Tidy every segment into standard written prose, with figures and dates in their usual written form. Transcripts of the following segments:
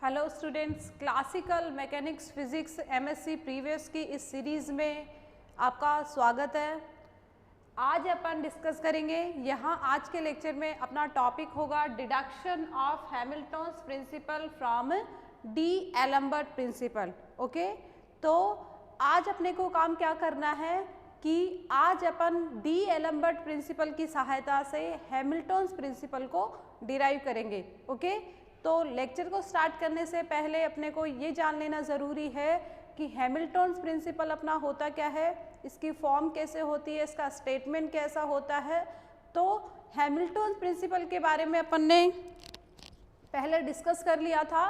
Hello students, classical mechanics physics MSc previous की इस series में आपका स्वागत है। आज अपन डिस्कस करेंगे यहाँ आज के लेक्चर में अपना टॉपिक होगा deduction of Hamilton's principle from D Alembert principle. Okay, तो आज अपने को काम क्या करना है कि आज अपन डी एलम्बर्ट प्रिंसिपल की सहायता से हैमिल्टन्स प्रिंसिपल को डिराइव करेंगे। ओके, तो लेक्चर को स्टार्ट करने से पहले अपने को ये जान लेना ज़रूरी है कि हैमिल्टन्स प्रिंसिपल अपना होता क्या है, इसकी फॉर्म कैसे होती है, इसका स्टेटमेंट कैसा होता है। तो हैमिल्टन्स प्रिंसिपल के बारे में अपन ने पहले डिस्कस कर लिया था।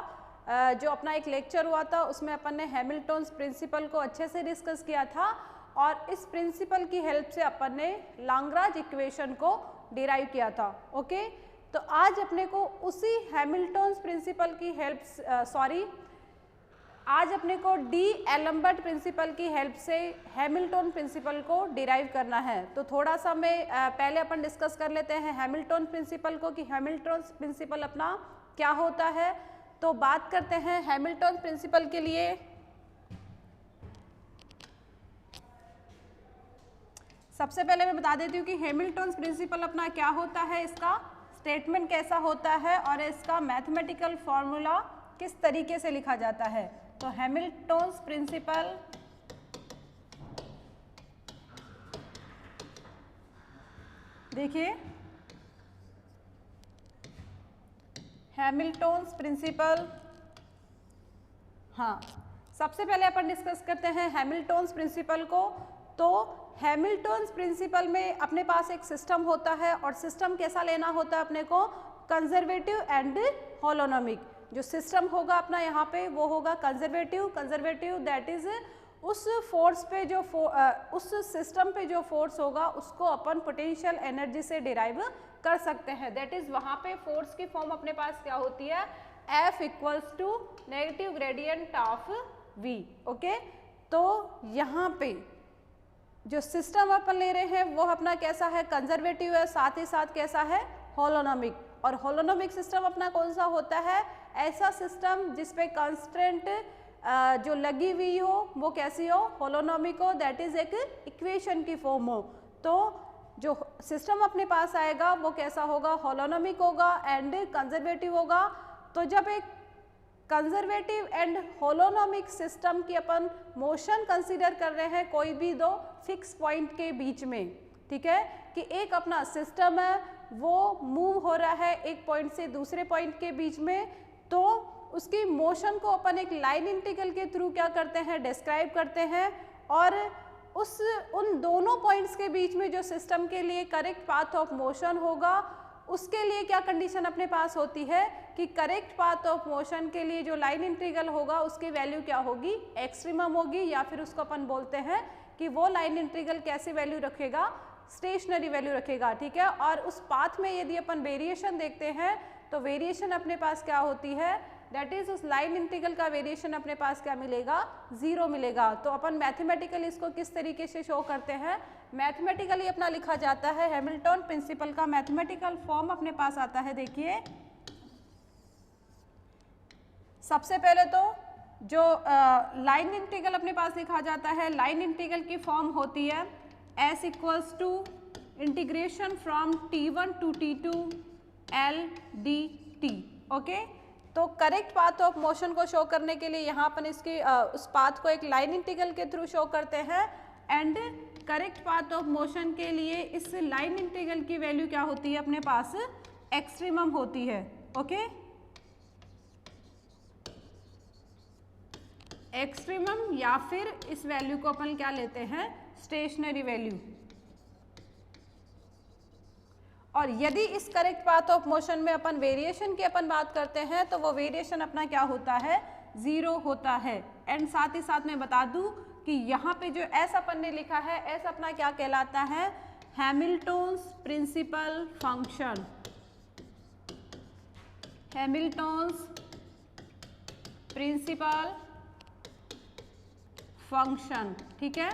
जो अपना एक लेक्चर हुआ था उसमें अपन ने हैमिल्टन्स प्रिंसिपल को अच्छे से डिस्कस किया था और इस प्रिंसिपल की हेल्प से अपन ने लाग्रांज इक्वेशन को डिराइव किया था। ओके, तो आज अपने को उसी हैमिल्टन्स प्रिंसिपल की हेल्प आज अपने को डी एलम्बर्ट प्रिंसिपल की हेल्प से हैमिल्टन प्रिंसिपल को डिराइव करना है। तो थोड़ा सा मैं पहले अपन डिस्कस कर लेते हैं हैमिल्टन प्रिंसिपल को कि हैमिल्टन प्रिंसिपल अपना क्या होता है। तो बात करते हैं हैमिल्टन प्रिंसिपल के लिए। सबसे पहले मैं बता देती हूँ कि हैमिल्टन प्रिंसिपल अपना क्या होता है, इसका स्टेटमेंट कैसा होता है और इसका मैथमेटिकल फॉर्मूला किस तरीके से लिखा जाता है। तो हैमिल्टन्स प्रिंसिपल देखिए, हैमिल्टन्स प्रिंसिपल, हाँ, सबसे पहले अपन डिस्कस करते हैं हैमिल्टन्स प्रिंसिपल को। तो हैमिल्टन्स प्रिंसिपल में अपने पास एक सिस्टम होता है और सिस्टम कैसा लेना होता है अपने को, कंजर्वेटिव एंड होलोनोमिक। जो सिस्टम होगा अपना यहाँ पे वो होगा कंजर्वेटिव दैट इज उस फोर्स पे जो उस सिस्टम पे जो फोर्स होगा उसको अपन पोटेंशियल एनर्जी से डिराइव कर सकते हैं। दैट इज वहाँ पे फोर्स की फॉर्म अपने पास क्या होती है, F equals to negative gradient of V। Okay, तो यहाँ पे जो सिस्टम अपन ले रहे हैं वो अपना कैसा है, कंजर्वेटिव है, साथ ही साथ कैसा है, होलोनोमिक। और होलोनोमिक सिस्टम अपना कौन सा होता है, ऐसा सिस्टम जिसपे कांस्टेंट जो लगी हुई हो वो कैसी हो, होलोनोमिक हो, दैट इज एक इक्वेशन की फॉर्म हो। तो जो सिस्टम अपने पास आएगा वो कैसा होगा, होलोनोमिक होगा एंड कंजर्वेटिव होगा। तो जब एक कंजर्वेटिव एंड होलोनोमिक सिस्टम की अपन मोशन कंसीडर कर रहे हैं कोई भी दो फिक्स पॉइंट के बीच में, ठीक है, कि एक अपना सिस्टम है वो मूव हो रहा है एक पॉइंट से दूसरे पॉइंट के बीच में, तो उसकी मोशन को अपन एक लाइन इंटीग्रल के थ्रू क्या करते हैं, डिस्क्राइब करते हैं। और उन दोनों पॉइंट्स के बीच में जो सिस्टम के लिए करेक्ट पाथ ऑफ मोशन होगा उसके लिए क्या कंडीशन अपने पास होती है कि करेक्ट पाथ ऑफ मोशन के लिए जो लाइन इंटीग्रल होगा उसकी वैल्यू क्या होगी, एक्सट्रीमम होगी, या फिर उसको अपन बोलते हैं कि वो लाइन इंटीग्रल कैसी वैल्यू रखेगा, स्टेशनरी वैल्यू रखेगा। ठीक है, और उस पाथ में यदि अपन वेरिएशन देखते हैं तो वेरिएशन अपने पास क्या होती है, दैट इज उस लाइन इंटीग्रल का वेरिएशन अपने पास क्या मिलेगा, 0 मिलेगा। तो अपन मैथमेटिकली इसको किस तरीके से शो करते हैं, मैथमेटिकली अपना लिखा जाता है हैमिल्टन प्रिंसिपल का मैथमेटिकल फॉर्म अपने पास आता है। देखिए, सबसे पहले तो जो लाइन इंटीग्रल अपने पास लिखा जाता है, लाइन इंटीग्रल की फॉर्म होती है S equals to integration from T1 to T2 L dt। Okay, तो करेक्ट पाथ ऑफ मोशन को शो करने के लिए यहाँ अपन इसकी उस पाथ को एक लाइन इंटीग्रल के थ्रू शो करते हैं and correct path of motion के लिए इस लाइन इंटीग्रल की वैल्यू क्या होती है अपने पास, एक्सट्रीमम होती है। ओके, एक्सट्रीमम या फिर इस वैल्यू को अपन क्या लेते हैं, स्टेशनरी वैल्यू। और यदि इस करेक्ट पाथ ऑफ मोशन में अपन वेरिएशन की अपन बात करते हैं तो वो वेरिएशन अपना क्या होता है, 0 होता है। एंड साथ ही साथ मैं बता दूं कि यहाँ पे जो एस अपन ने लिखा है, एस अपना क्या कहलाता है, Hamilton's principle function, Hamilton's principle function. ठीक है,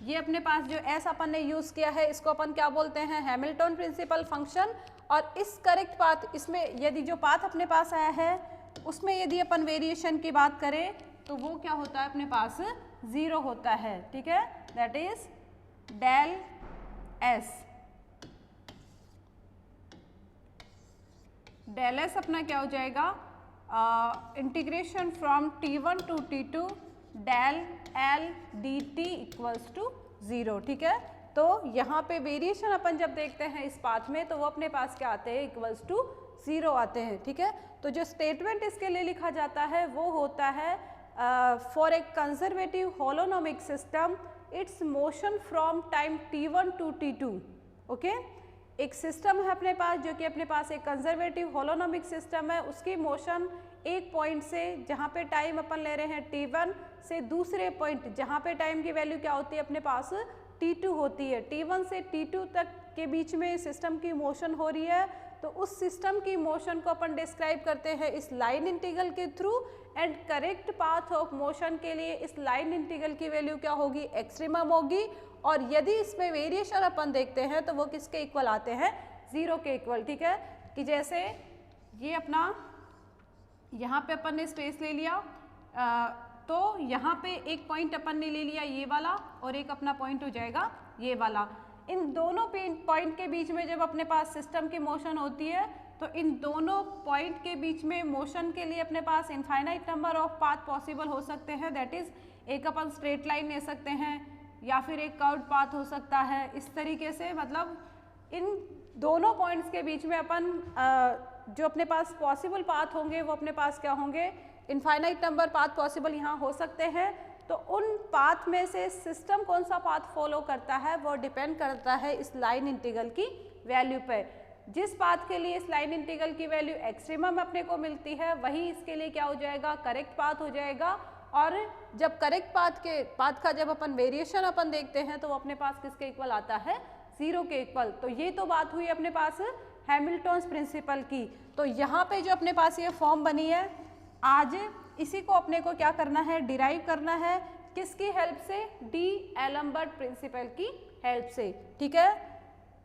ये अपने पास जो एस अपन ने यूज किया है इसको अपन क्या बोलते हैं, हैमिल्टन प्रिंसिपल फंक्शन। और इस करेक्ट पाथ, इसमें यदि जो पाथ अपने पास आया है उसमें यदि अपन वेरिएशन की बात करें तो वो क्या होता है अपने पास 0 होता है, ठीक है, that is del S. Del S अपना क्या हो जाएगा, integration from T1 to T2 del L D T equals to 0, ठीक है। तो यहाँ पे वेरिएशन अपन जब देखते हैं इस पाथ में तो वो अपने पास क्या आते हैं, इक्वल्स टू 0 आते हैं, ठीक है। तो जो स्टेटमेंट इसके लिए लिखा जाता है वो होता है for a conservative holonomic system its motion from time T1 to T2, okay. एक सिस्टम है अपने पास जो कि अपने पास एक कंजर्वेटिव होलोनोमिक सिस्टम है, उसकी मोशन एक पॉइंट से जहाँ पे टाइम अपन ले रहे हैं T1 से दूसरे पॉइंट जहाँ पे टाइम की वैल्यू क्या होती है अपने पास T2 होती है, T1 से T2 तक के बीच में सिस्टम की मोशन हो रही है, तो उस सिस्टम की मोशन को अपन डिस्क्राइब करते हैं इस लाइन इंटीग्रल के through. And correct path of motion के लिए इस लाइन इंटीग्रल की वैल्यू क्या होगी, एक्सट्रीमम होगी। और यदि इसमें वेरिएशन अपन देखते हैं तो वो किसके इक्वल आते हैं, 0 के इक्वल, ठीक है। कि जैसे ये अपना यहाँ पे अपन ने स्पेस ले लिया, तो यहाँ पे एक पॉइंट अपन ने ले लिया ये वाला और एक अपना पॉइंट हो जाएगा ये वाला। इन दोनों पॉइंट के बीच में जब अपने पास सिस्टम की मोशन होती है तो इन दोनों पॉइंट के बीच में मोशन के लिए अपने पास infinite number of path possible हो सकते हैं, दैट इज एक अपन स्ट्रेट लाइन ले सकते हैं या फिर एक कर्व्ड पाथ हो सकता है। इस तरीके से मतलब इन दोनों पॉइंट्स के बीच में अपन जो अपने पास पॉसिबल पाथ होंगे वो अपने पास क्या होंगे, इनफाइनाइट नंबर पाथ पॉसिबल यहाँ हो सकते हैं। तो उन पाथ में से सिस्टम कौन सा पाथ फॉलो करता है वो डिपेंड करता है इस लाइन इंटीग्रल की वैल्यू पे। जिस पाथ के लिए इस लाइन इंटीग्रल की वैल्यू एक्सट्रीमम अपने को मिलती है वही इसके लिए क्या हो जाएगा, करेक्ट पाथ हो जाएगा। और जब करेक्ट पाथ का जब अपन वेरिएशन अपन देखते हैं तो वो अपने पास किसके इक्वल आता है, 0 के इक्वल। तो ये तो बात हुई अपने पास हैमिल्टन्स प्रिंसिपल की। तो यहाँ पे जो अपने पास ये फॉर्म बनी है आज इसी को अपने को क्या करना है, डिराइव करना है, किसकी हेल्प से, डी एलम्बर्ट प्रिंसिपल की हेल्प से, ठीक है।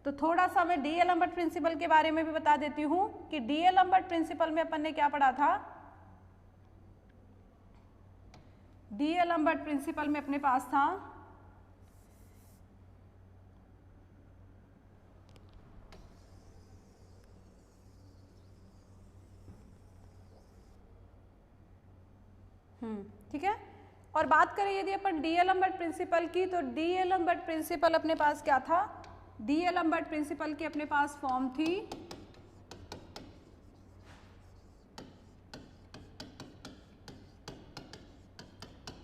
तो थोड़ा सा मैं डी एलम्बर्ट प्रिंसिपल के बारे में भी बता देती हूँ कि डी एलम्बर्ट प्रिंसिपल में अपन ने क्या पढ़ा था। डी एलम्बर्ट प्रिंसिपल में अपने पास था ठीक है। और बात करें यदि अपन डी एलम्बर्ट प्रिंसिपल की तो डी एलम्बर्ट प्रिंसिपल अपने पास क्या था, डी एलम्बर्ट प्रिंसिपल की अपने पास फॉर्म थी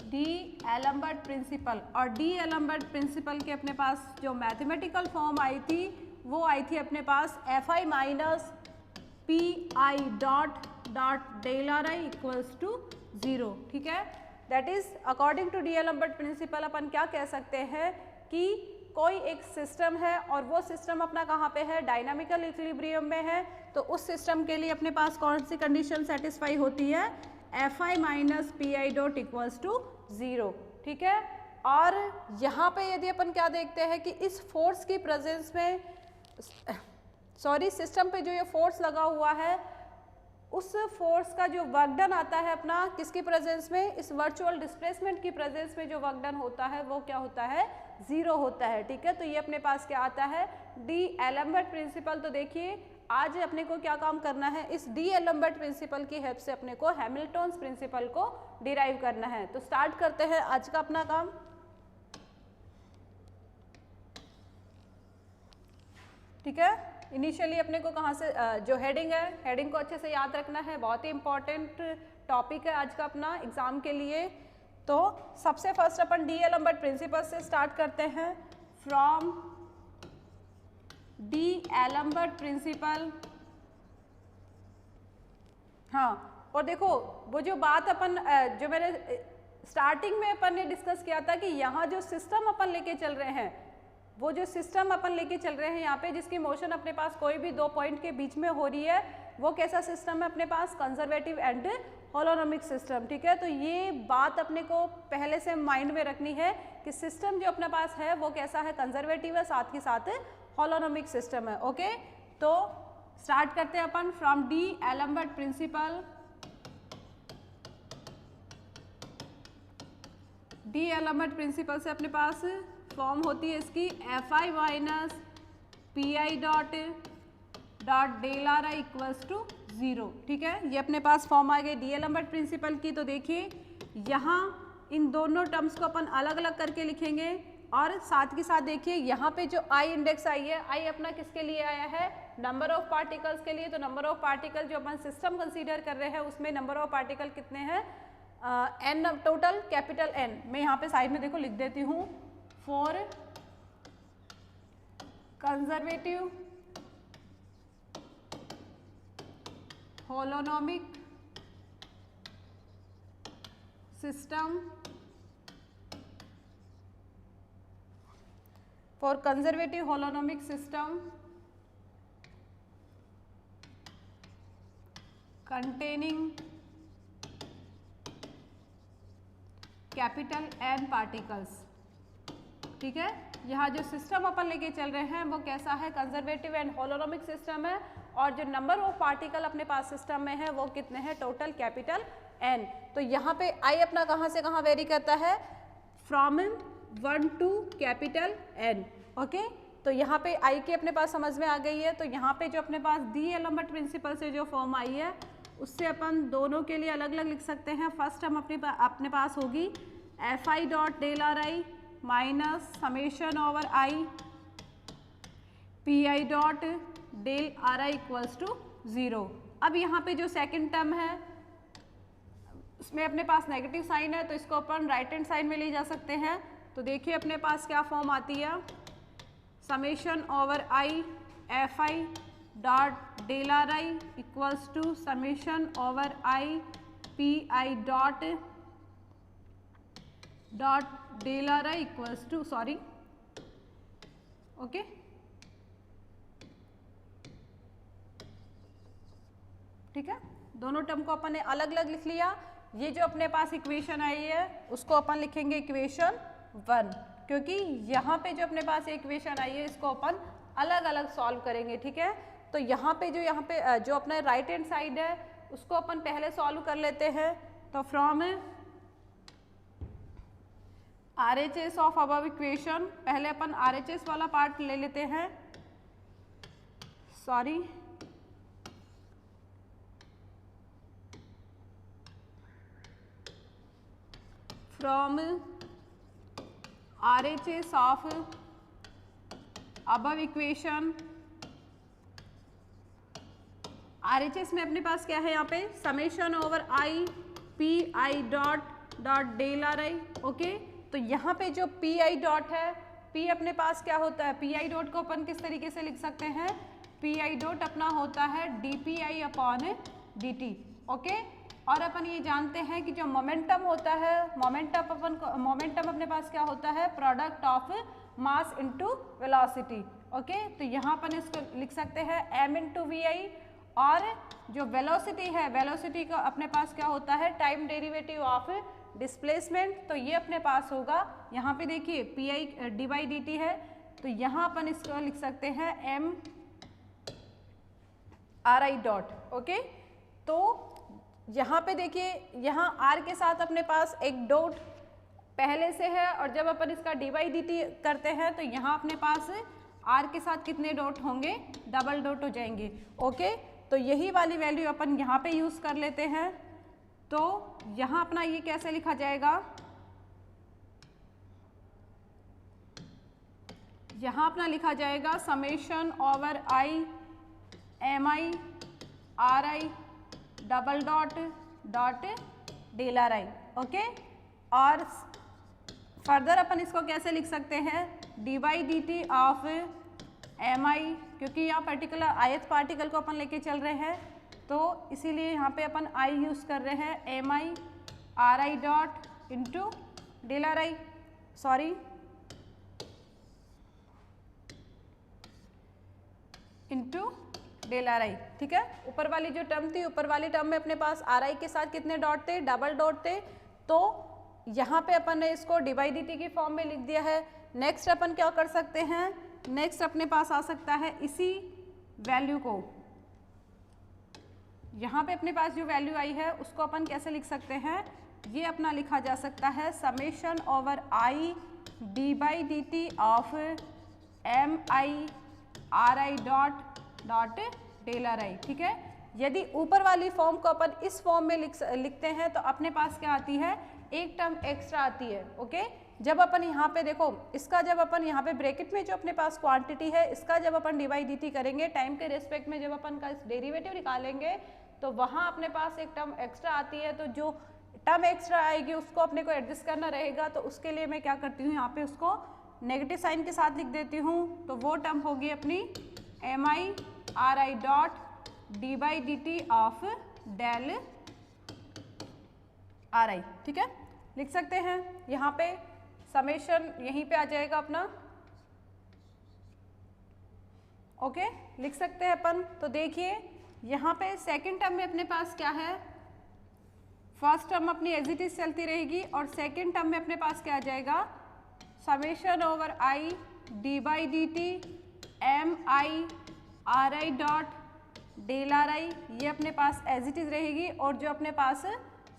डी एलम्बर्ट प्रिंसिपल। और डी एलम्बर्ट प्रिंसिपल के अपने पास जो मैथमेटिकल फॉर्म आई थी वो आई थी अपने पास F I minus P I dot del R I equals to 0, ठीक है। That is according to D Alembert principle अपन क्या कह सकते हैं कि कोई एक सिस्टम है और वो सिस्टम अपना कहाँ पे है, डायनामिकल इक्विलिब्रियम में है। तो उस सिस्टम के लिए अपने पास कौन सी कंडीशन सेटिस्फाई होती है, F I minus P I dot equals to 0, ठीक है। और यहाँ पे यदि अपन क्या देखते हैं कि इस फोर्स की प्रेजेंस में सिस्टम पे जो ये फोर्स लगा हुआ है उस फोर्स का जो वर्क डन आता है अपना किसकी प्रेजेंस में, इस वर्चुअल डिस्प्लेसमेंट की प्रेजेंस में जो वर्क डन होता है वो क्या होता है, 0 होता है, ठीक है। तो ये अपने पास क्या आता है, डी एलम्बर्ट प्रिंसिपल। तो देखिए आज अपने को क्या काम करना है, इस डी एलम्बर्ट प्रिंसिपल की हेल्प से अपने को हैमिल्टन्स प्रिंसिपल को डिराइव करना है। तो स्टार्ट करते हैं आज का अपना काम। ठीक है, इनिशियली अपने को कहाँ से जो हेडिंग है, हेडिंग को अच्छे से याद रखना है, बहुत ही इंपॉर्टेंट टॉपिक है आज का अपना एग्जाम के लिए। तो सबसे फर्स्ट अपन डी एलम्बर्ट प्रिंसिपल से स्टार्ट करते हैं, फ्रॉम डी एलम्बर्ट प्रिंसिपल। हाँ, और देखो वो जो बात अपन जो मैंने स्टार्टिंग में अपन ने डिस्कस किया था कि यहाँ जो सिस्टम अपन लेके चल रहे हैं, वो जो सिस्टम अपन लेके चल रहे हैं यहाँ पे जिसकी मोशन अपने पास कोई भी दो पॉइंट के बीच में हो रही है, वो कैसा सिस्टम है अपने पास, कंजर्वेटिव एंड होलोनोमिक सिस्टम। ठीक है, तो ये बात अपने को पहले से माइंड में रखनी है कि सिस्टम जो अपने पास है वो कैसा है, कंजर्वेटिव है, साथ ही साथ होलोनोमिक सिस्टम है। ओके, तो स्टार्ट करते हैं अपन from D Alembert principle. D Alembert principle से अपने पास फॉर्म होती है इसकी F I minus P I dot del R I equals to 0। ठीक है, ये अपने पास फॉर्म आ गई डी एलम्बर्ट प्रिंसिपल की। तो देखिए यहाँ इन दोनों टर्म्स को अपन अलग अलग करके लिखेंगे और साथ के साथ देखिए यहाँ पे जो आई इंडेक्स आई है, आई अपना किसके लिए आया है, नंबर ऑफ पार्टिकल्स के लिए। तो नंबर ऑफ पार्टिकल जो अपन सिस्टम कंसीडर कर रहे हैं उसमें नंबर ऑफ पार्टिकल कितने हैं, एन टोटल कैपिटल एन। मैं यहाँ पे साइड में देखो लिख देती हूँ, for conservative holonomic system, for conservative holonomic system containing capital N particles. ठीक है, यहाँ जो सिस्टम अपन लेके चल रहे हैं वो कैसा है, कंजर्वेटिव एंड होलोनोमिक सिस्टम है और जो नंबर ऑफ पार्टिकल अपने पास सिस्टम में है वो कितने हैं, टोटल कैपिटल एन। तो यहाँ पे आई अपना कहाँ से कहाँ वेरी करता है, from 1 to capital N. Okay, तो यहाँ पे आई के अपने पास समझ में आ गई है। तो यहाँ पे जो अपने पास डी एलम्बर्ट प्रिंसिपल से जो फॉर्म आई है उससे अपन दोनों के लिए अलग अलग लिख सकते हैं। फर्स्ट हम अपने पास होगी F I dot del R I minus summation over I P I dot del R I equals to 0। अब यहाँ पे जो सेकंड टर्म है उसमें अपने पास नेगेटिव साइन है तो इसको अपन राइट हैंड साइड में ले जा सकते हैं। तो देखिए अपने पास क्या फॉर्म आती है, summation over I F I dot del R I equals to summation over I P I dot del R I equals to okay. ठीक है, दोनों टर्म को अपन ने अलग अलग लिख लिया। ये जो अपने पास इक्वेशन आई है उसको अपन लिखेंगे इक्वेशन 1, क्योंकि यहाँ पे जो अपने पास इक्वेशन आई है इसको अपन अलग अलग सॉल्व करेंगे। ठीक है, तो यहाँ पे जो अपना राइट हैंड साइड है उसको अपन पहले सॉल्व कर लेते हैं। तो from RHS of above equation, पहले अपन RHS वाला पार्ट ले लेते हैं, from RHS of above equation. RHS में अपने पास क्या है, यहाँ पे summation over I P I dot del R I. Okay, तो यहाँ पे जो पी आई डॉट है, पी अपने पास क्या होता है, पी आई डॉट को अपन किस तरीके से लिख सकते हैं, पी आई डॉट अपना होता है D P I upon D T. Okay, और अपन ये जानते हैं कि जो मोमेंटम होता है, मोमेंटम अपने पास क्या होता है, product of mass into velocity. Okay, तो यहाँ अपन इसको लिख सकते हैं m इंटू वी आई, और जो वेलोसिटी है, वेलोसिटी का अपने पास क्या होता है, टाइम डेरिवेटिव ऑफ डिस्प्लेसमेंट। तो ये अपने पास होगा, यहाँ पे देखिए P I D by D T है, तो यहाँ अपन इसको लिख सकते हैं m are I dot. Okay, तो यहाँ पे देखिए यहाँ r के साथ अपने पास एक डॉट पहले से है, और जब अपन इसका डी बाई डी टी करते हैं तो यहाँ अपने पास r के साथ कितने डॉट होंगे, डबल डॉट हो जाएंगे। ओके, तो यही वाली वैल्यू अपन यहाँ पे यूज़ कर लेते हैं। तो यहाँ अपना ये कैसे लिखा जाएगा, यहाँ अपना लिखा जाएगा summation over I M I R I double dot del R I. Okay, और फर्दर अपन इसको कैसे लिख सकते हैं, D by D T of M I, क्योंकि यहाँ पर्टिकुलर ith पार्टिकल को अपन लेके चल रहे हैं तो इसीलिए यहाँ पे अपन आई यूज़ कर रहे हैं, M I R I dot into del R I, into del R I. ठीक है, ऊपर वाली जो टर्म थी, ऊपर वाली टर्म में अपने पास आर आई के साथ कितने डॉट थे, डबल डॉट थे। तो यहाँ पे अपन ने इसको डी बाई डी टी की फॉर्म में लिख दिया है। नेक्स्ट अपन क्या कर सकते हैं, नेक्स्ट अपने पास आ सकता है इसी वैल्यू को, यहाँ पे अपने पास जो वैल्यू आई है उसको अपन कैसे लिख सकते हैं, ये अपना लिखा जा सकता है summation over I D by D T of M I R I dot del R I. ठीक है, यदि ऊपर वाली फॉर्म को अपन इस फॉर्म में लिखते हैं तो अपने पास क्या आती है, एक टर्म एक्स्ट्रा आती है। ओके, जब अपन यहाँ पे देखो, इसका जब अपन यहाँ पे ब्रैकेट में जो अपने पास क्वांटिटी है, इसका जब अपन डी बाई डी टी करेंगे टाइम के रेस्पेक्ट में, जब अपन का डेरिवेटिव निकालेंगे तो वहाँ अपने पास एक टर्म एक्स्ट्रा आती है। तो जो टर्म एक्स्ट्रा आएगी उसको अपने को एडजस्ट करना रहेगा। तो उसके लिए मैं क्या करती हूँ, यहाँ पे उसको नेगेटिव साइन के साथ लिख देती हूँ। तो वो टर्म होगी अपनी M I R I dot D by D T of del R I. ठीक है, लिख सकते हैं। यहाँ पे समेशन यहीं पे आ जाएगा अपना। ओके, लिख सकते हैं अपन। तो देखिए यहाँ पे सेकंड टर्म में अपने पास क्या है, फर्स्ट टर्म अपनी एज इट इज चलती रहेगी और सेकंड टर्म में अपने पास क्या आ जाएगा, summation over I D by D T M I R I dot del R I, ये अपने पास एज इट इज रहेगी। और जो अपने पास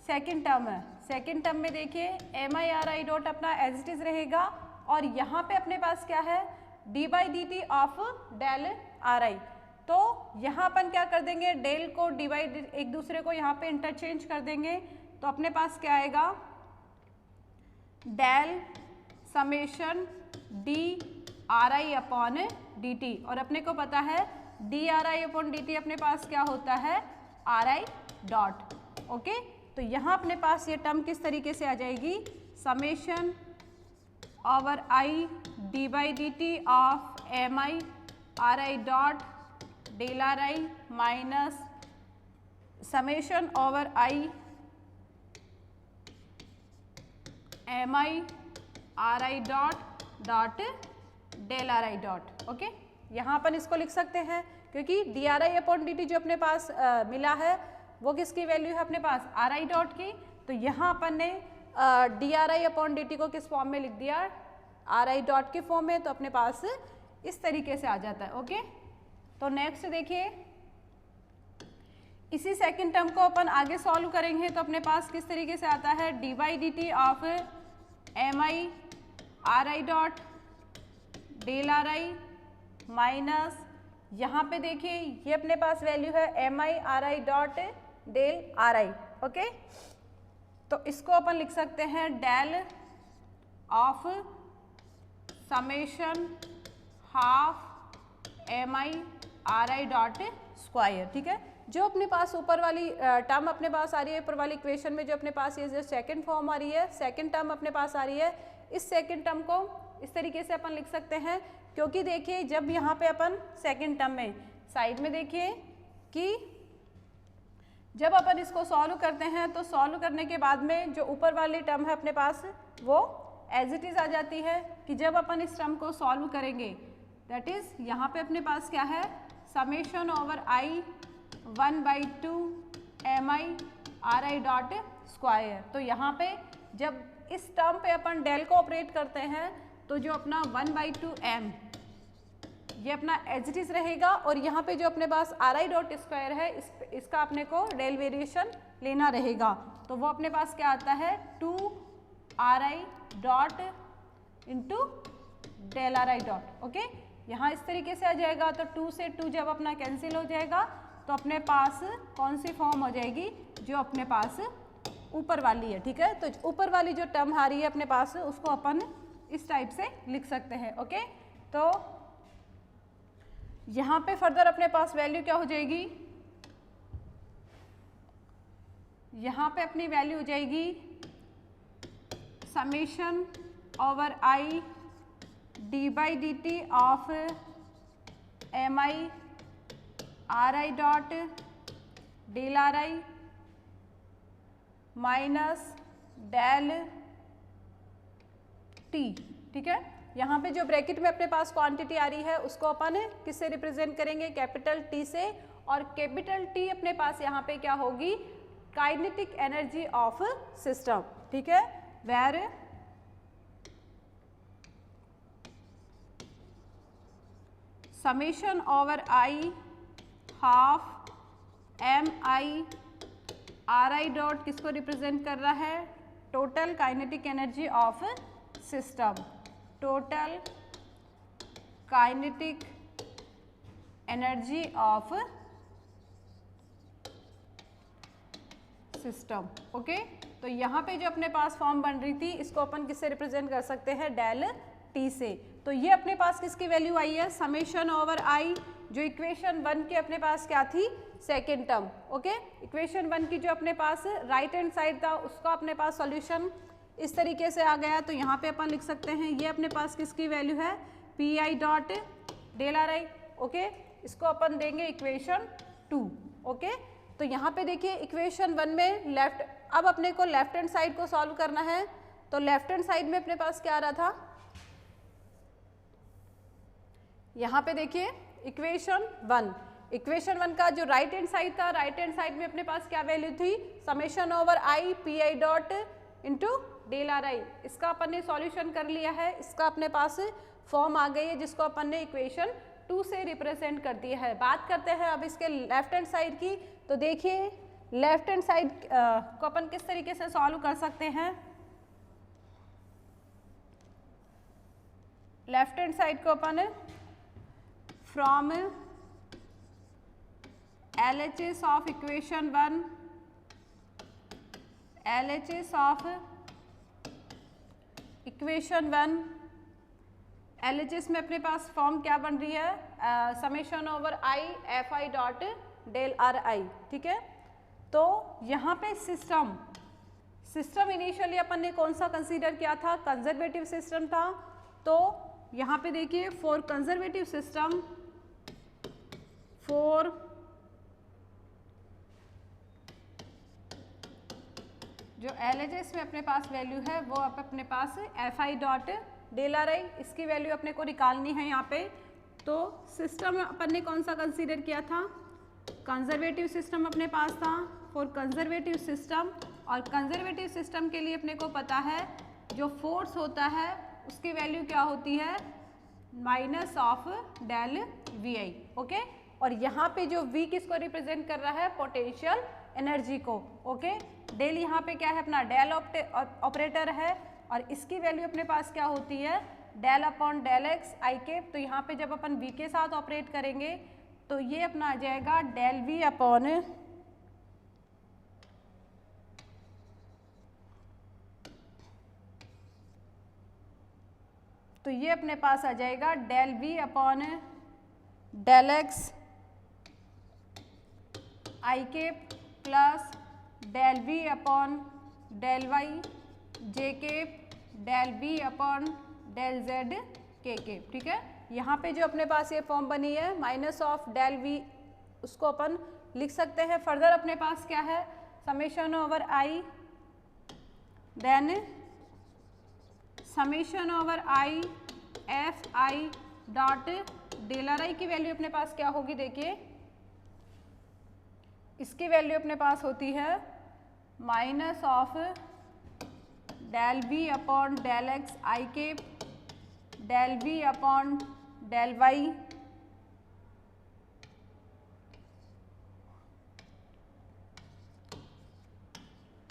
सेकंड टर्म है, सेकंड टर्म में देखिए M I R I dot अपना एज इट इज रहेगा। और यहाँ पे अपने पास क्या है, D by D T of del R I. तो यहाँ अपन क्या कर देंगे, डेल को डी बाई एक दूसरे को यहाँ पे इंटरचेंज कर देंगे। तो अपने पास क्या आएगा, del summation D R I upon D T. और अपने को पता है D R I upon D T अपने पास क्या होता है, आर आई डॉट। ओके, तो यहाँ अपने पास ये टर्म किस तरीके से आ जाएगी, summation over I D by D T of M I R I dot del R I minus summation over I M I R I dot del R I dot. Okay, यहाँ अपन इसको लिख सकते हैं क्योंकि D R I upon D T जो अपने पास मिला है वो किसकी वैल्यू है, अपने पास आर आई डॉट की। तो यहाँ अपन ने D R I upon D T को किस फॉर्म में लिख दिया, आर आई डॉट के फॉर्म में। तो अपने पास इस तरीके से आ जाता है। ओके, तो नेक्स्ट देखिए, इसी सेकंड टर्म को अपन आगे सॉल्व करेंगे तो अपने पास किस तरीके से आता है, D by D T of M I R I dot del R I minus, यहाँ पे देखिए ये अपने पास वैल्यू है M I R I dot del R I. Okay, तो इसको अपन लिख सकते हैं del of summation half M I R I dot square. ठीक है, जो अपने पास ऊपर वाली टर्म अपने पास आ रही है, ऊपर वाली इक्वेशन में जो अपने पास ये जो सेकंड फॉर्म आ रही है, सेकंड टर्म अपने पास आ रही है, इस सेकंड टर्म को इस तरीके से अपन लिख सकते हैं। क्योंकि देखिए जब यहाँ पे अपन सेकंड टर्म में साइड में देखिए कि जब अपन इसको सॉल्व करते हैं तो सॉल्व करने के बाद में जो ऊपर वाली टर्म है अपने पास वो एज इट इज आ जाती है। कि जब अपन इस टर्म को सॉल्व करेंगे दैट इज यहाँ पे अपने पास क्या है, summation over I 1/2 M I R I dot square. तो यहाँ पे जब इस टर्म पे अपन डेल को ऑपरेट करते हैं तो जो अपना 1/2 एम ये अपना एज इट इज रहेगा। और यहाँ पे जो अपने पास आर आई डॉट स्क्वायर है इसका अपने को डेल वेरिएशन लेना रहेगा। तो वो अपने पास क्या आता है, 2 R I dot into del R I dot. Okay, यहाँ इस तरीके से आ जाएगा। तो 2 से 2 जब अपना कैंसिल हो जाएगा तो अपने पास कौन सी फॉर्म हो जाएगी, जो अपने पास ऊपर वाली है। ठीक है, तो ऊपर वाली जो टर्म आ रही है अपने पास उसको अपन इस टाइप से लिख सकते हैं। ओके, तो यहाँ पे फर्दर अपने पास वैल्यू क्या हो जाएगी, यहाँ पे अपनी वैल्यू हो जाएगी summation over I D by D T of M I R I dot del R I minus del T. ठीक है, यहाँ पे जो ब्रैकेट में अपने पास क्वांटिटी आ रही है उसको अपन किससे रिप्रेजेंट करेंगे, कैपिटल टी से। और कैपिटल टी अपने पास यहाँ पे क्या होगी, काइनेटिक एनर्जी ऑफ सिस्टम। ठीक है, where summation over I half M I R I dot किसको रिप्रेजेंट कर रहा है, total kinetic energy of system, total kinetic energy of system. Okay, तो यहाँ पे जो अपने पास फॉर्म बन रही थी इसको अपन किससे रिप्रेजेंट कर सकते हैं, डेल टी से। तो ये अपने पास किसकी वैल्यू आई है, समेशन ओवर आई, जो इक्वेशन 1 की अपने पास क्या थी, सेकेंड टर्म। ओके, इक्वेशन 1 की जो अपने पास राइट हैंड साइड था उसका अपने पास सॉल्यूशन इस तरीके से आ गया। तो यहाँ पे अपन लिख सकते हैं ये अपने पास किसकी वैल्यू है, P I dot del R I. Okay, इसको अपन देंगे इक्वेशन 2। ओके, तो यहाँ पे देखिए इक्वेशन 1 में लेफ्ट, अब अपने को लेफ्ट हैंड साइड को सॉल्व करना है। तो लेफ्ट हैंड साइड में अपने पास क्या आ रहा था, यहाँ पे देखिए इक्वेशन 1 का जो राइट हैंड साइड था, राइट हैंड साइड में अपने पास क्या वैल्यू थी, summation over I P I dot into del R I. इसका अपन ने सॉल्यूशन कर लिया है, इसका अपने पास फॉर्म आ गई है जिसको अपन ने इक्वेशन 2 से रिप्रेजेंट कर दिया है। बात करते हैं अब इसके लेफ्ट हैंड साइड की। तो देखिए लेफ्ट हैंड साइड को अपन किस तरीके से सॉल्व कर सकते हैं, लेफ्ट हैंड साइड को अपन from LHS of equation 1, LHS of equation 1, LHS में अपने पास फॉर्म क्या बन रही है, summation over I F I dot del R I. ठीक है, तो यहाँ पे सिस्टम इनिशियली अपन ने कौन सा कंसीडर किया था, कंजर्वेटिव सिस्टम था। तो यहाँ पे देखिए फॉर कंजर्वेटिव सिस्टम, फॉर जो LHS में अपने पास वैल्यू है वो अब अपने पास F I dot del R I, इसकी वैल्यू अपने को निकालनी है यहाँ पे। तो सिस्टम अपन ने कौन सा कंसीडर किया था, कंजर्वेटिव सिस्टम अपने पास था, फॉर कंजर्वेटिव सिस्टम। और कंजर्वेटिव सिस्टम के लिए अपने को पता है जो फोर्स होता है उसकी वैल्यू क्या होती है, minus of del V I. Okay, और यहाँ पे जो V किसको रिप्रेजेंट कर रहा है, पोटेंशियल एनर्जी को। ओके, डेल यहाँ पे क्या है, अपना डेल ऑपरेटर है और इसकी वैल्यू अपने पास क्या होती है, del upon del X I cap. तो यहाँ पे जब अपन V के साथ ऑपरेट करेंगे तो ये अपना आ जाएगा डेल V अपॉन तो ये अपने पास आ जाएगा del V upon del X I cap plus del V upon del Y J cap del B upon del Z K cap. ठीक है, यहाँ पे जो अपने पास ये फॉर्म बनी है माइनस ऑफ डेल V, उसको अपन लिख सकते हैं। फर्दर अपने पास क्या है, summation over I, then summation over I F I dot del R I की वैल्यू अपने पास क्या होगी, देखिए इसकी वैल्यू अपने पास होती है minus of del V upon del X I cap del V upon del Y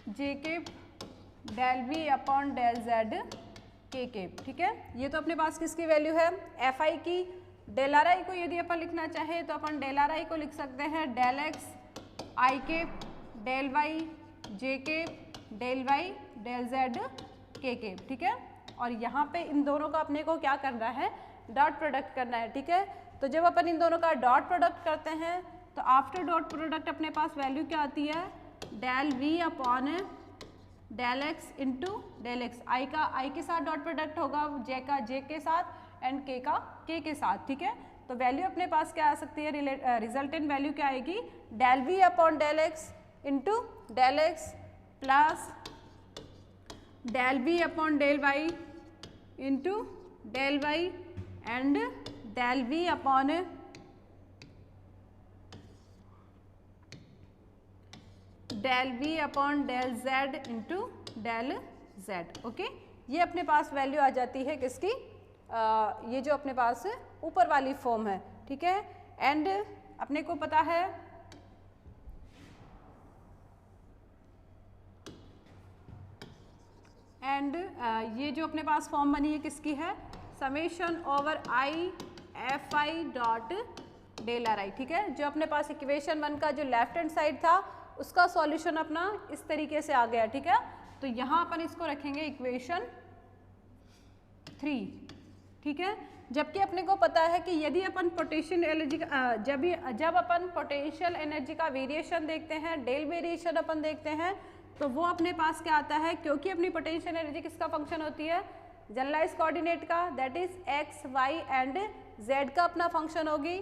J cap del V upon del Z K cap. ठीक है, ये तो अपने पास किसकी वैल्यू है, एफ आई की। डेल आर आई को यदि अपन लिखना चाहे तो अपन डेल आर आई को लिख सकते हैं del X I cap del Y J cap del Y del Z K cap. ठीक है, और यहाँ पे इन दोनों का अपने को क्या करना है, डॉट प्रोडक्ट करना है। ठीक है, तो जब अपन इन दोनों का डॉट प्रोडक्ट करते हैं तो आफ्टर डॉट प्रोडक्ट अपने पास वैल्यू क्या आती है, del V upon del X into del X. I का आई के साथ डॉट प्रोडक्ट होगा, जे का जे के साथ एंड के का के के साथ। ठीक है, तो वैल्यू अपने पास क्या आ सकती है, रिजल्टेंट वैल्यू क्या आएगी, del V upon del X into del X plus del V upon del Y into del Y and del V upon del V upon del Z into del Z। Okay, ये अपने पास value आ जाती है किसकी, ये जो अपने पास ऊपर वाली फॉर्म है। ठीक है, एंड अपने को पता है एंड ये जो अपने पास फॉर्म बनी है किसकी है, summation over I F I dot del R I, ठीक है। जो अपने पास इक्वेशन 1 का जो लेफ्ट हैंड साइड था उसका सॉल्यूशन अपना इस तरीके से आ गया, ठीक है। तो यहाँ अपन इसको रखेंगे इक्वेशन 3, ठीक है। जबकि अपने को पता है कि यदि अपन पोटेंशियल एनर्जी का जब अपन पोटेंशियल एनर्जी का वेरिएशन देखते हैं, डेल वेरिएशन अपन देखते हैं, तो वो अपने पास क्या आता है, क्योंकि अपनी पोटेंशियल एनर्जी किसका फंक्शन होती है, जनरलाइज कोऑर्डिनेट का, that is X Y and Z का अपना फंक्शन होगी।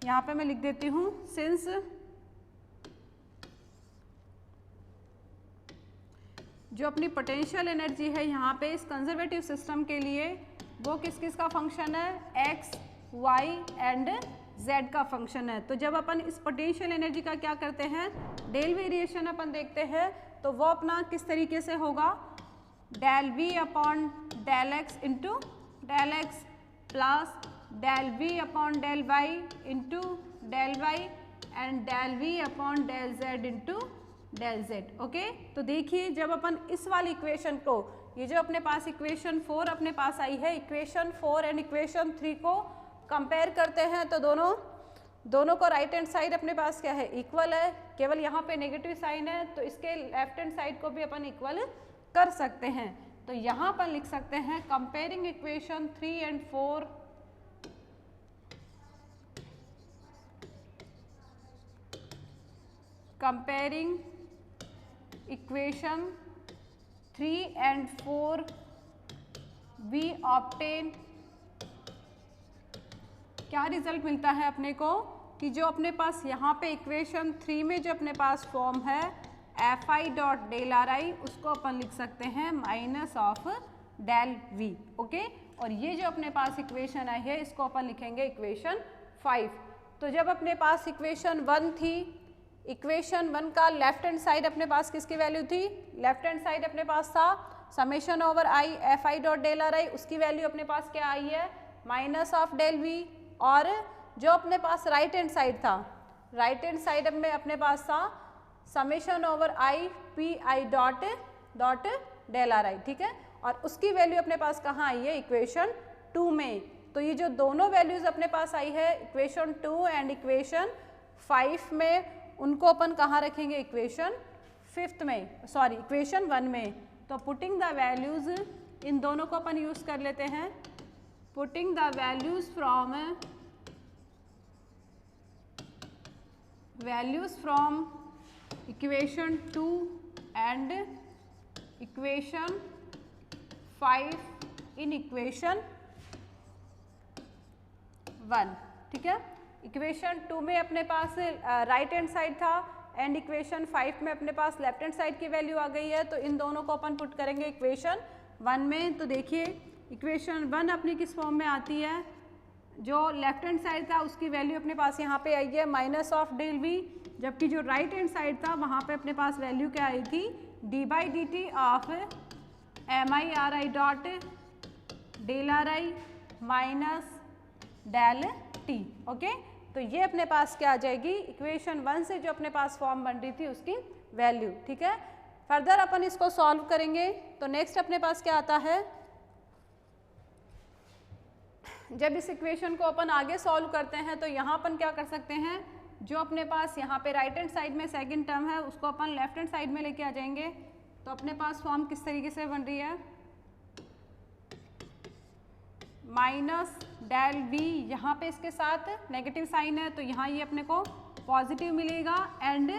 यहाँ पे मैं लिख देती हूँ, सिंस जो अपनी पोटेंशियल एनर्जी है यहाँ पे इस कंजर्वेटिव सिस्टम के लिए वो किस किस का फंक्शन है, एक्स वाई एंड जेड का फंक्शन है। तो जब अपन इस पोटेंशियल एनर्जी का क्या करते हैं, डेल वेरिएशन अपन देखते हैं, तो वो अपना किस तरीके से होगा, del V upon del X into del X plus del V upon del Y into del Y and del V upon del Z into del Z. Okay, तो देखिए जब अपन इस वाली इक्वेशन को, ये जो अपने पास इक्वेशन 4 अपने पास आई है, इक्वेशन 4 एंड इक्वेशन 3 को कंपेयर करते हैं तो दोनों को राइट हैंड साइड अपने पास क्या है, इक्वल है। केवल यहाँ पे नेगेटिव साइन है तो इसके लेफ्ट हैंड साइड को भी अपन इक्वल कर सकते हैं। तो यहाँ पर लिख सकते हैं comparing equation 3 and 4 comparing equation 3 and 4 we obtain, क्या रिजल्ट मिलता है अपने को कि जो अपने पास यहाँ पे इक्वेशन 3 में जो अपने पास फॉर्म है F I dot del R I, उसको अपन लिख सकते हैं minus of del V. Okay, और ये जो अपने पास इक्वेशन आई है इसको अपन लिखेंगे इक्वेशन 5। तो जब अपने पास इक्वेशन 1 थी, इक्वेशन 1 का लेफ्ट हैंड साइड अपने पास किसकी वैल्यू थी, लेफ्ट हैंड साइड अपने पास था summation over I F I dot del R I, उसकी वैल्यू अपने पास क्या आई है, माइनस ऑफ डेल वी। और जो अपने पास राइट हैंड साइड था, राइट हैंड साइड में अपने पास था summation over I P I dot del R I, ठीक है। और उसकी वैल्यू अपने पास कहाँ आई है, इक्वेशन 2 में। तो ये जो दोनों वैल्यूज अपने पास आई है इक्वेशन 2 एंड इक्वेशन 5 में, उनको अपन कहाँ रखेंगे, इक्वेशन 5 में, सॉरी इक्वेशन 1 में। तो पुटिंग द वैल्यूज, इन दोनों को अपन यूज कर लेते हैं, putting the values from equation 2 and equation 5 in equation 1, ठीक है। इक्वेशन 2 में अपने पास राइट हैंड साइड था एंड इक्वेशन 5 में अपने पास लेफ्ट हैंड साइड की वैल्यू आ गई है। तो इन दोनों को अपन पुट करेंगे इक्वेशन 1 में। तो देखिए इक्वेशन 1 अपनी किस फॉर्म में आती है, जो लेफ्ट हैंड साइड था उसकी वैल्यू अपने पास यहाँ पे आई है माइनस ऑफ डेल वी, जबकि जो राइट हैंड साइड था वहाँ पे अपने पास वैल्यू क्या आई थी, D by D T of M I R I dot del R I minus del T. Okay, तो ये अपने पास क्या आ जाएगी, इक्वेशन 1 से जो अपने पास फॉर्म बन रही थी उसकी वैल्यू, ठीक है। फर्दर अपन इसको सॉल्व करेंगे तो नेक्स्ट अपने पास क्या आता है, जब इस इक्वेशन को अपन आगे सॉल्व करते हैं तो यहाँ अपन क्या कर सकते हैं, जो अपने पास यहाँ पे राइट हैंड साइड में सेकंड टर्म है उसको अपन लेफ्ट हैंड साइड में लेके आ जाएंगे। तो अपने पास फॉर्म किस तरीके से बन रही है, माइनस डेल वी, यहाँ पे इसके साथ नेगेटिव साइन है तो यहाँ ये अपने को पॉजिटिव मिलेगा एंड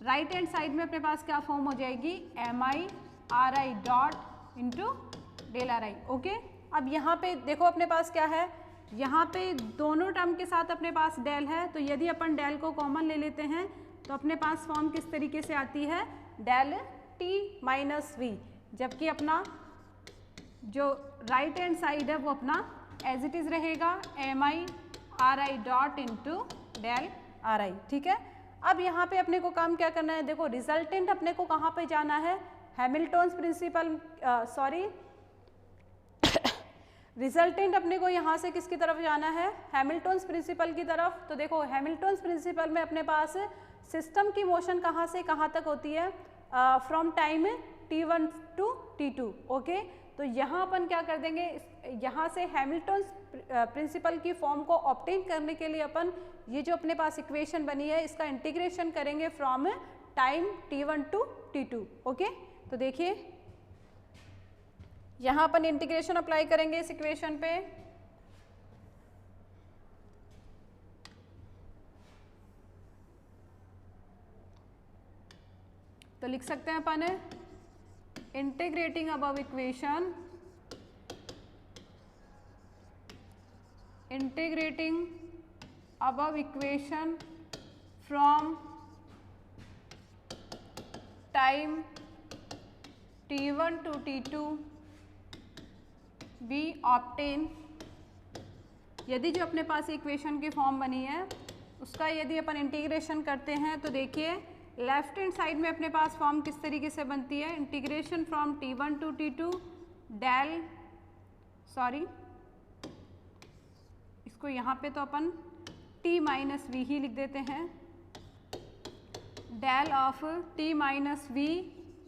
राइट हैंड साइड में अपने पास क्या फॉर्म हो जाएगी, M I R I dot into del R I. Okay, अब यहाँ पे देखो अपने पास क्या है, यहाँ पे दोनों टर्म के साथ अपने पास डेल है, तो यदि अपन डेल को कॉमन ले लेते हैं तो अपने पास फॉर्म किस तरीके से आती है, डेल टी माइनस वी, जबकि अपना जो राइट हैंड साइड है वो अपना एज इट इज रहेगा, M I R I dot into del R I, ठीक है। अब यहाँ पे अपने को काम क्या करना है, देखो रिजल्टेंट अपने को कहाँ पे जाना है, हैमिल्टन्स प्रिंसिपल, सॉरी रिजल्टेंट अपने को यहाँ से किसकी तरफ जाना है, हैमिल्टन्स प्रिंसिपल की तरफ। तो देखो हैमिल्टन्स प्रिंसिपल में अपने पास सिस्टम की मोशन कहाँ से कहाँ तक होती है, from time T1 to T2। Okay, तो यहाँ अपन क्या कर देंगे, यहाँ से हैमिल्टन प्रिंसिपल की फॉर्म को ऑब्टेन करने के लिए अपन ये जो अपने पास इक्वेशन बनी है इसका इंटीग्रेशन करेंगे from time T1 to T2। Okay, तो देखिए यहाँ अपन इंटीग्रेशन अप्लाई करेंगे इस इक्वेशन पे। तो लिख सकते हैं अपन integrating above equation, integrating above equation from time T1 to T2 we obtain, यदि जो अपने पास इक्वेशन की फॉर्म बनी है उसका यदि अपन इंटीग्रेशन करते हैं तो देखिए लेफ्ट हैंड साइड में अपने पास फॉर्म किस तरीके से बनती है, integration from T1 to T2 del, sorry इसको यहाँ पे तो अपन T माइनस वी ही लिख देते हैं, del of T minus V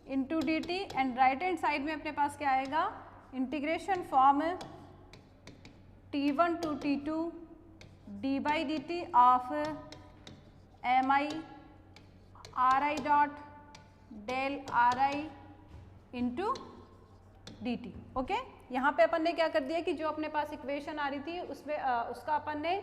into D T, and right hand side में अपने पास क्या आएगा, integration from T1 to T2 D by D T of M I R I dot del R I into D T. Okay, यहाँ पे अपन ने क्या कर दिया कि जो अपने पास इक्वेशन आ रही थी उसमें उसका अपन ने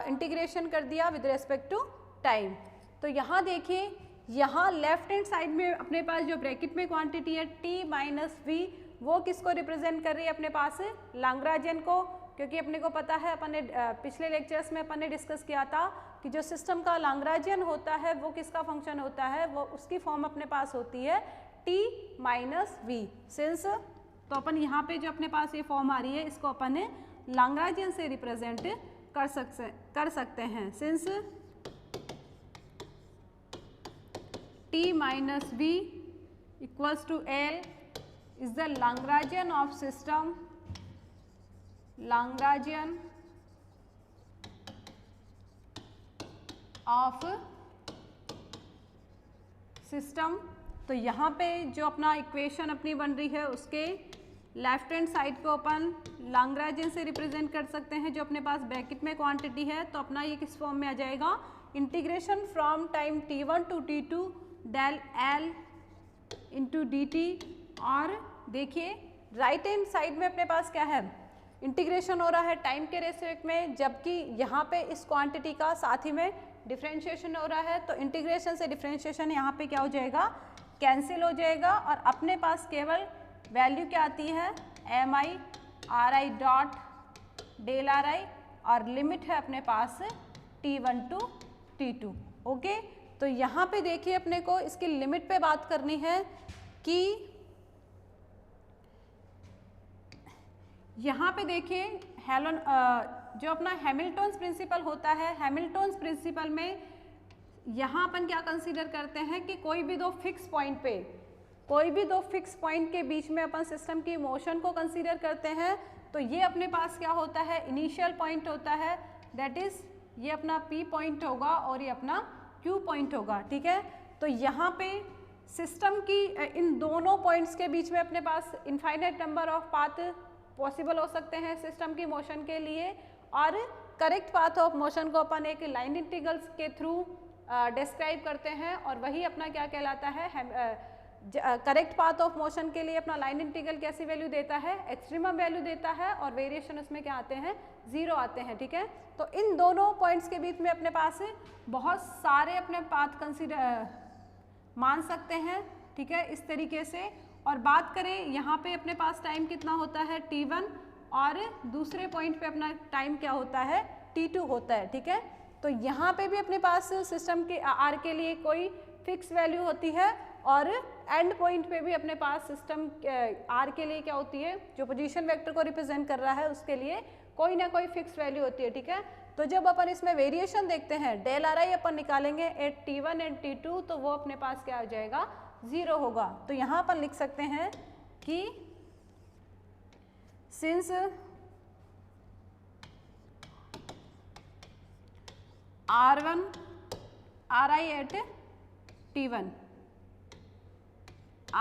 इंटीग्रेशन कर दिया विद रेस्पेक्ट टू टाइम। तो यहाँ देखिए, यहाँ लेफ्ट हैंड साइड में अपने पास जो ब्रैकेट में क्वांटिटी है T माइनस वी, वो किसको रिप्रेजेंट कर रही है अपने पास, लाग्रांजियन को, क्योंकि अपने को पता है अपन ने पिछले लेक्चर्स में अपन ने डिस्कस किया था कि जो सिस्टम का लाग्रांजियन होता है वो किसका फंक्शन होता है, वो उसकी फॉर्म अपने पास होती है T माइनस वी। सिंस तो अपन यहाँ पे जो अपने पास ये फॉर्म आ रही है इसको अपन ने लाग्रांजियन से रिप्रेजेंट कर सकते हैं। Since T minus V equals to L is the Lagrangian of system, Lagrangian of system। तो यहाँ पे जो अपना इक्वेशन अपनी बन रही है उसके लेफ्ट हैंड साइड को अपन लाग्रांजियन से रिप्रेजेंट कर सकते हैं, जो अपने पास ब्रैकेट में क्वांटिटी है, तो अपना ये किस फॉर्म में आ जाएगा, integration from time T1 to T2 del L into D T. और देखिए राइट हैंड साइड में अपने पास क्या है, इंटीग्रेशन हो रहा है टाइम के रेस्पेक्ट में, जबकि यहाँ पे इस क्वांटिटी का साथ ही में डिफरेंशिएशन हो रहा है, तो इंटीग्रेशन से डिफरेंशिएशन यहाँ पे क्या हो जाएगा, कैंसिल हो जाएगा, और अपने पास केवल वैल्यू क्या आती है, M I R I dot del R I, और लिमिट है अपने पास T1 टू T2। ओके, तो यहाँ पे देखिए अपने को इसकी लिमिट पे बात करनी है कि यहाँ पे देखिए जो अपना हैमिल्टन्स प्रिंसिपल होता है, हैमिल्टन्स प्रिंसिपल में यहाँ अपन क्या कंसीडर करते हैं कि कोई भी दो फिक्स पॉइंट के बीच में अपन सिस्टम की मोशन को कंसीडर करते हैं। तो ये अपने पास क्या होता है, इनिशियल पॉइंट होता है, दैट इज ये अपना P पॉइंट होगा और ये अपना Q पॉइंट होगा। ठीक है, तो यहाँ पे सिस्टम की इन दोनों पॉइंट्स के बीच में अपने पास infinite number of path possible हो सकते हैं सिस्टम की मोशन के लिए, और करेक्ट पाथ ऑफ मोशन को अपन एक लाइन इंटीग्रल्स के थ्रू डिस्क्राइब करते हैं, और वही अपना क्या कहलाता है, करेक्ट पाथ ऑफ मोशन के लिए अपना लाइन इंटीग्रल कैसी वैल्यू देता है, एक्सट्रीमम वैल्यू देता है, और वेरिएशन उसमें क्या आते हैं, 0 आते हैं। ठीक है, तो इन दोनों पॉइंट्स के बीच में अपने पास बहुत सारे अपने पाथ कंसीडर मान सकते हैं। ठीक है, इस तरीके से। और बात करें यहाँ पे अपने पास टाइम कितना होता है, T1, और दूसरे पॉइंट पे अपना टाइम क्या होता है, T2 होता है। ठीक है, तो यहाँ पे भी अपने पास सिस्टम के आर के लिए कोई फिक्स वैल्यू होती है, और एंड पॉइंट पे भी अपने पास सिस्टम आर के लिए क्या होती है, जो पोजीशन वेक्टर को रिप्रेजेंट कर रहा है उसके लिए कोई ना कोई फिक्स वैल्यू होती है। ठीक है, तो जब अपन इसमें वेरिएशन देखते हैं, डेल आर आई अपन निकालेंगे एट T1 एंड T2, तो वो अपने पास क्या हो जाएगा, 0 होगा। तो यहाँ अपन लिख सकते हैं कि since R1 RI at T1,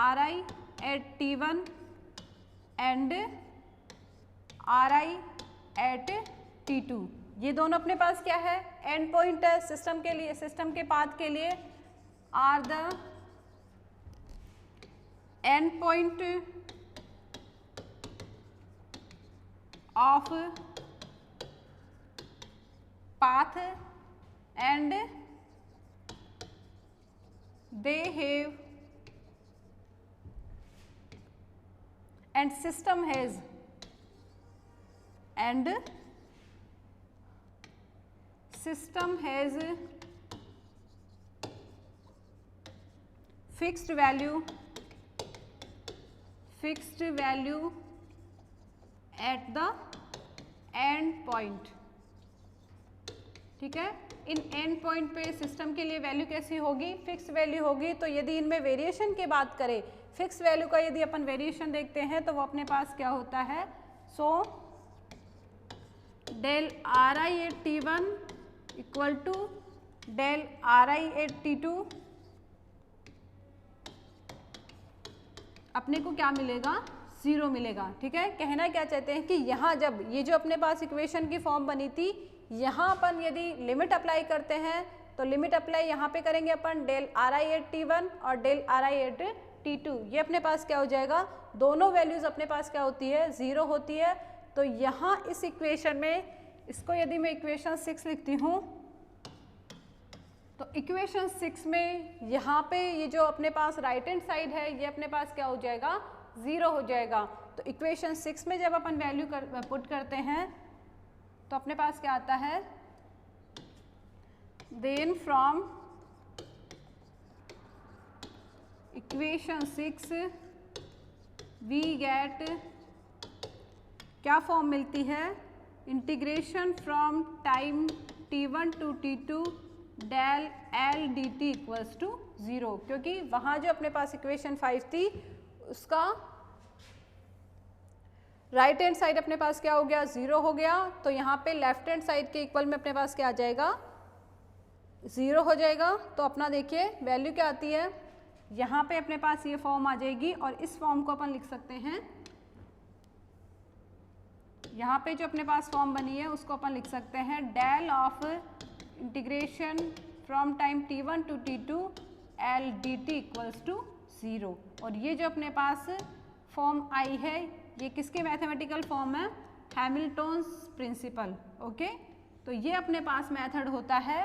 RI at T1 and Ri at T2। ये दोनों अपने पास क्या है, एंड पॉइंट है सिस्टम के लिए, सिस्टम के पाथ के लिए are the end point of path and they have and system has fixed value at the end point। ठीक है, इन एंड पॉइंट पे सिस्टम के लिए वैल्यू कैसी होगी, फिक्स वैल्यू होगी। तो यदि इनमें वेरिएशन की बात करें, फिक्स वैल्यू का यदि अपन वेरिएशन देखते हैं तो वो अपने पास क्या होता है, so del R I at T1 equal to del R I at T2 अपने को क्या मिलेगा, 0 मिलेगा। ठीक है, कहना क्या चाहते हैं कि यहाँ जब ये जो अपने पास इक्वेशन की फॉर्म बनी थी, यहाँ अपन यदि लिमिट अप्लाई करते हैं तो लिमिट अप्लाई यहाँ पे करेंगे अपन del R I at T1 और del R I at T2। ये अपने पास क्या हो जाएगा, दोनों वैल्यूज अपने पास क्या होती है, 0 होती है। तो यहाँ इस इक्वेशन में, इसको यदि मैं इक्वेशन 6 लिखती हूँ तो इक्वेशन 6 में यहाँ पे ये जो अपने पास राइट हैंड साइड है ये अपने पास क्या हो जाएगा, 0 हो जाएगा। तो इक्वेशन 6 में जब अपन वैल्यू पुट करते हैं तो अपने पास क्या आता है, then from equation 6 we get, क्या फॉर्म मिलती है, integration from time T1 to T2 del L D T equals to 0, क्योंकि वहाँ जो अपने पास इक्वेशन 5 थी उसका राइट हैंड साइड अपने पास क्या हो गया, 0 हो गया। तो यहाँ पे लेफ्ट हैंड साइड के इक्वल में अपने पास क्या आ जाएगा, 0 हो जाएगा। तो अपना देखिए वैल्यू क्या आती है, यहाँ पे अपने पास ये फॉर्म आ जाएगी और इस फॉर्म को अपन लिख सकते हैं, यहाँ पे जो अपने पास फॉर्म बनी है उसको अपन लिख सकते हैं del of integration from time T1 to T2 L D T equals to 0। और ये जो अपने पास फॉर्म आई है ये किसके मैथमेटिकल फॉर्म है, हैमिल्टन्स प्रिंसिपल। ओके, तो ये अपने पास मेथड होता है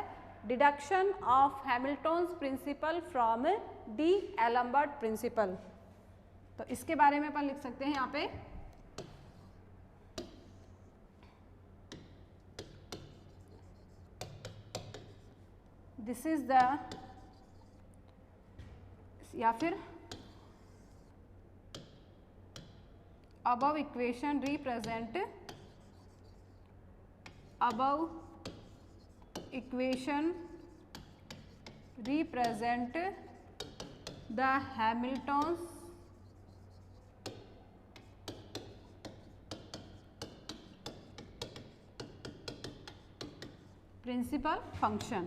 deduction of Hamilton's principle from D Alembert principle. तो इसके बारे में अपन लिख सकते हैं यहाँ पे, दिस इज द, या फिर above equation represent, above equation represent the Hamilton's principle function.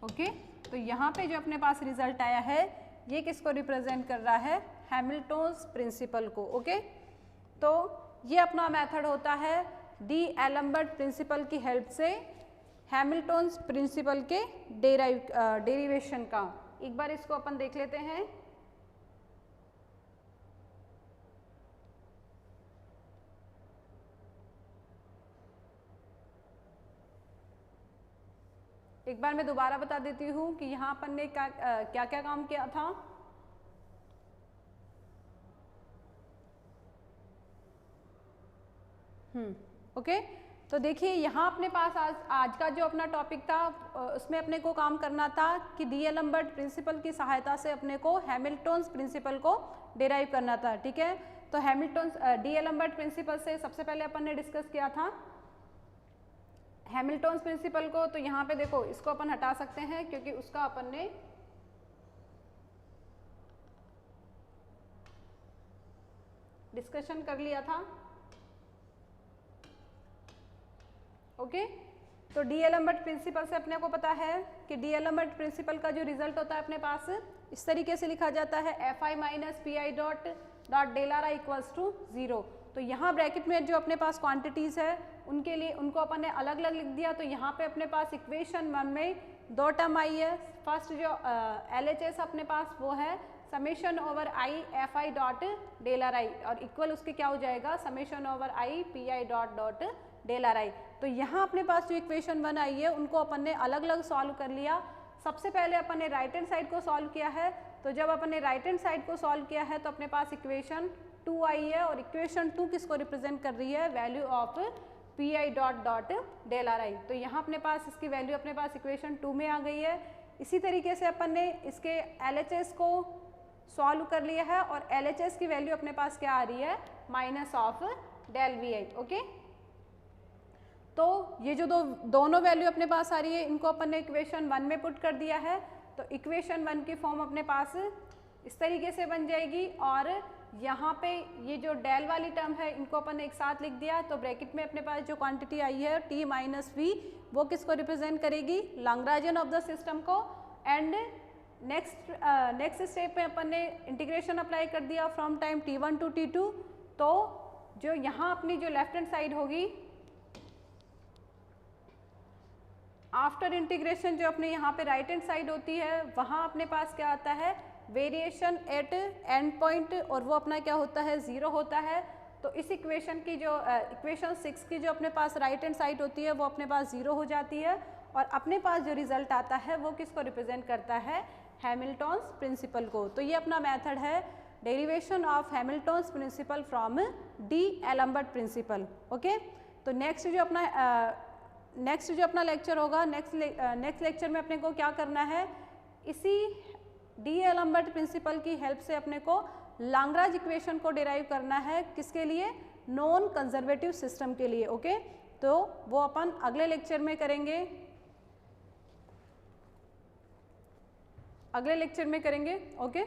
Okay, तो यहाँ पे जो अपने पास रिजल्ट आया है ये किसको रिप्रेजेंट कर रहा है, हैमिल्टन्स प्रिंसिपल को। ओके, तो ये अपना मेथड होता है डी एलम्बर्ट प्रिंसिपल की हेल्प से हैमिल्टन्स प्रिंसिपल के डेरिवेशन का। एक बार इसको अपन देख लेते हैं। एक बार मैं दोबारा बता देती हूँ कि यहाँ अपन ने क्या क्या काम किया था। ओके, तो देखिए यहाँ अपने पास आज का जो अपना टॉपिक था उसमें अपने को काम करना था कि डी एलम्बर्ट प्रिंसिपल की सहायता से अपने को हैमिल्टन्स प्रिंसिपल को डिराइव करना था। ठीक है, तो हैमिल्टन्स डी एलम्बर्ट प्रिंसिपल से सबसे पहले अपन ने डिस्कस किया था हैमिल्टन्स प्रिंसिपल को। तो यहाँ पे देखो इसको अपन हटा सकते हैं क्योंकि उसका अपन ने डिस्कशन कर लिया था। ओके, तो डी एलम्बर्ट प्रिंसिपल से अपने को पता है कि डी एलम्बर्ट प्रिंसिपल का जो रिजल्ट होता है अपने पास इस तरीके से लिखा जाता है F I minus P I dot del R I equals to 0। तो यहाँ ब्रैकेट में जो अपने पास क्वांटिटीज़ है उनके लिए उनको अपन ने अलग अलग लिख दिया। तो यहाँ पे अपने पास इक्वेशन 1 में 2 टर्म आई है। फर्स्ट जो LHS अपने पास वो है summation over I F I dot del R I और इक्वल उसके क्या हो जाएगा summation over I P I dot del R I. तो यहाँ अपने पास जो इक्वेशन 1 आई है उनको अपन ने अलग अलग सॉल्व कर लिया। सबसे पहले अपन ने राइट हैंड साइड को सॉल्व किया है। तो जब अपन ने राइट हैंड साइड को सॉल्व किया है तो अपने पास इक्वेशन 2 आई है और इक्वेशन 2 किसको रिप्रेजेंट कर रही है value of P I dot del R I. तो यहाँ अपने पास इसकी वैल्यू अपने पास इक्वेशन 2 में आ गई है। इसी तरीके से अपन ने इसके LHS को सॉल्व कर लिया है और LHS की वैल्यू अपने पास क्या आ रही है minus of del V I. Okay, तो ये जो दोनों वैल्यू अपने पास आ रही है इनको अपन ने इक्वेशन 1 में पुट कर दिया है। तो इक्वेशन 1 की फॉर्म अपने पास इस तरीके से बन जाएगी और यहाँ पे ये जो डेल वाली टर्म है इनको अपन ने एक साथ लिख दिया। तो ब्रैकेट में अपने पास जो क्वांटिटी आई है t माइनस वी वो किसको रिप्रेजेंट करेगी लैग्रेंजियन ऑफ द सिस्टम को। एंड नेक्स्ट स्टेप में अपन ने इंटीग्रेशन अप्लाई कर दिया from time t1 to t2। तो जो यहाँ अपनी जो लेफ्ट हैंड साइड होगी आफ्टर इंटीग्रेशन जो अपने यहाँ पे राइट हैंड साइड होती है वहाँ अपने पास क्या आता है वेरिएशन एट एंड पॉइंट और वो अपना क्या होता है 0 होता है। तो इस इक्वेशन की जो इक्वेशन 6 की जो अपने पास राइट हैंड साइड होती है वो अपने पास 0 हो जाती है और अपने पास जो रिजल्ट आता है वो किसको रिप्रेजेंट करता है हैमिल्टन्स प्रिंसिपल को। तो ये अपना मेथड है derivation of Hamilton's principle from D Alembert principle. Okay, तो नेक्स्ट जो अपना लेक्चर होगा नेक्स्ट लेक्चर में अपने को क्या करना है इसी डी एलम्बर्ट प्रिंसिपल की हेल्प से अपने को लैग्रेंज इक्वेशन को डिराइव करना है किसके लिए नॉन कंजर्वेटिव सिस्टम के लिए। ओके, तो वो अपन अगले लेक्चर में करेंगे। ओके।